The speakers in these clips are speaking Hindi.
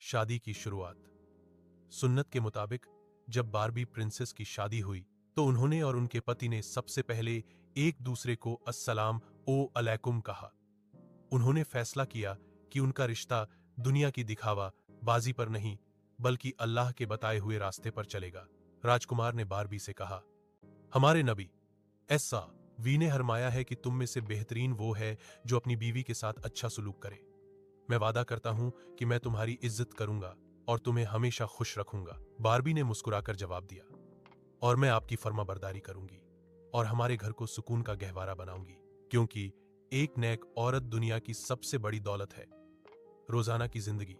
शादी की शुरुआत। सुन्नत के मुताबिक जब बारबी प्रिंसेस की शादी हुई तो उन्होंने और उनके पति ने सबसे पहले एक दूसरे को अस्सलाम ओ अलैकुम कहा। उन्होंने फैसला किया कि उनका रिश्ता दुनिया की दिखावा बाजी पर नहीं बल्कि अल्लाह के बताए हुए रास्ते पर चलेगा। राजकुमार ने बारबी से कहा, हमारे नबी ऐसा वी ने फरमाया है कि तुम में से बेहतरीन वो है जो अपनी बीवी के साथ अच्छा सुलूक करे। मैं वादा करता हूं कि मैं तुम्हारी इज्जत करूंगा और तुम्हें हमेशा खुश रखूंगा। बारबी ने मुस्कुराकर जवाब दिया, और मैं आपकी फर्माबरदारी करूंगी और हमारे घर को सुकून का गहवारा बनाऊंगी, क्योंकि एक नेक औरत दुनिया की सबसे बड़ी दौलत है। रोजाना की जिंदगी,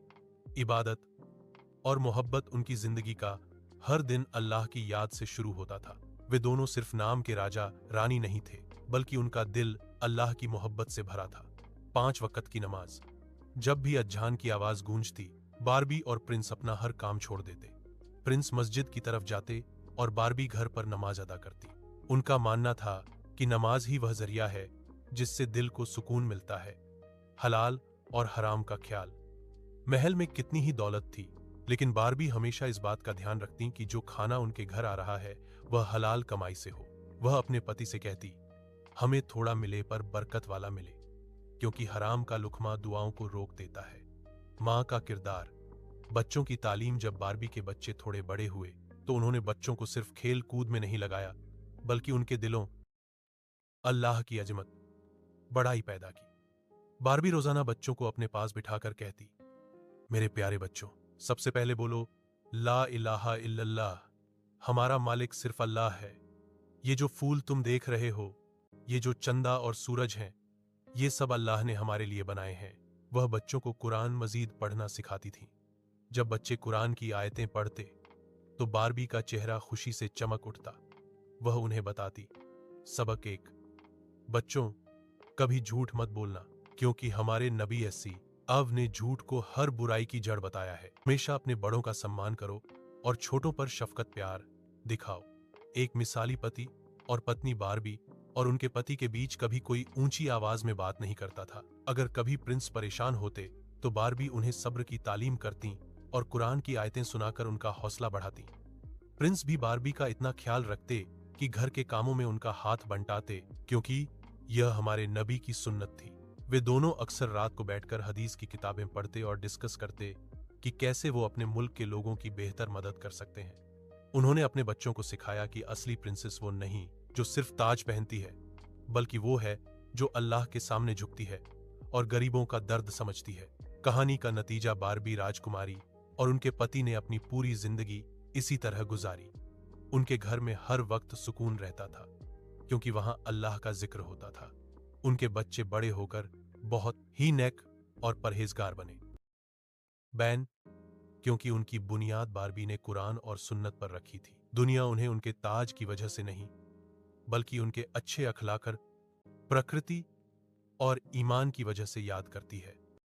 इबादत और मोहब्बत उनकी जिंदगी का हर दिन अल्लाह की याद से शुरू होता था। वे दोनों सिर्फ नाम के राजा रानी नहीं थे, बल्कि उनका दिल अल्लाह की मोहब्बत से भरा था। 5 वक्त की नमाज। जब भी अज्जान की आवाज गूंजती, बारबी और प्रिंस अपना हर काम छोड़ देते। प्रिंस मस्जिद की तरफ जाते और बारबी घर पर नमाज अदा करती। उनका मानना था कि नमाज ही वह जरिया है जिससे दिल को सुकून मिलता है। हलाल और हराम का ख्याल। महल में कितनी ही दौलत थी, लेकिन बारबी हमेशा इस बात का ध्यान रखती कि जो खाना उनके घर आ रहा है वह हलाल कमाई से हो। वह अपने पति से कहती, हमें थोड़ा मिले पर बरकत वाला मिले, क्योंकि हराम का लुकमा दुआओं को रोक देता है। मां का किरदार। बच्चों की तालीम। जब बारबी के बच्चे थोड़े बड़े हुए तो उन्होंने बच्चों को सिर्फ खेल कूद में नहीं लगाया, बल्कि उनके दिलों अल्लाह की अजमत बड़ाई पैदा की। बारबी रोजाना बच्चों को अपने पास बिठाकर कहती, मेरे प्यारे बच्चों, सबसे पहले बोलो ला इलाहा इल्लल्लाह, हमारा मालिक सिर्फ अल्लाह है। ये जो फूल तुम देख रहे हो, ये जो चंदा और सूरज हैं, ये सब अल्लाह ने हमारे लिए बनाए हैं। वह बच्चों को कुरान मजीद पढ़ना सिखाती थी। जब बच्चे कुरान की आयतें पढ़ते तो बारबी का चेहरा खुशी से चमक उठता। वह उन्हें बताती, सबक 1, बच्चों कभी झूठ मत बोलना, क्योंकि हमारे नबी ऐसी अव ने झूठ को हर बुराई की जड़ बताया है। हमेशा अपने बड़ों का सम्मान करो और छोटों पर शफकत प्यार दिखाओ। एक मिसाली पति और पत्नी बारबी और उनके पति के बीच कभी कोई ऊंची आवाज में बात नहीं करता था। अगर कभी प्रिंस परेशान होते तो बारबी उन्हें सब्र की तालीम करती और कुरान की आयतें सुनाकर उनका हौसला बढ़ाती। प्रिंस भी बारबी का इतना ख्याल रखते कि घर के कामों में उनका हाथ बंटाते, क्योंकि यह हमारे नबी की सुन्नत थी। वे दोनों अक्सर रात को बैठकर हदीस की किताबें पढ़ते और डिस्कस करते कि कैसे वो अपने मुल्क के लोगों की बेहतर मदद कर सकते हैं। उन्होंने अपने बच्चों को सिखाया कि असली प्रिंसेस वो नहीं जो सिर्फ ताज पहनती है, बल्कि वो है जो अल्लाह के सामने झुकती है और गरीबों का दर्द समझती है। कहानी का नतीजा, बारबी राजकुमारी और उनके पति ने अपनी पूरी जिंदगी इसी तरह गुजारी। उनके घर में हर वक्त सुकून रहता था, क्योंकि वहां अल्लाह का जिक्र होता था। उनके बच्चे बड़े होकर बहुत ही नेक और परहेजगार बने। बैन, क्योंकि उनकी बुनियाद बारबी ने कुरान और सुन्नत पर रखी थी। दुनिया उन्हें उनके ताज की वजह से नहीं, बल्कि उनके अच्छे अखलाक, प्रकृति और ईमान की वजह से याद करती है।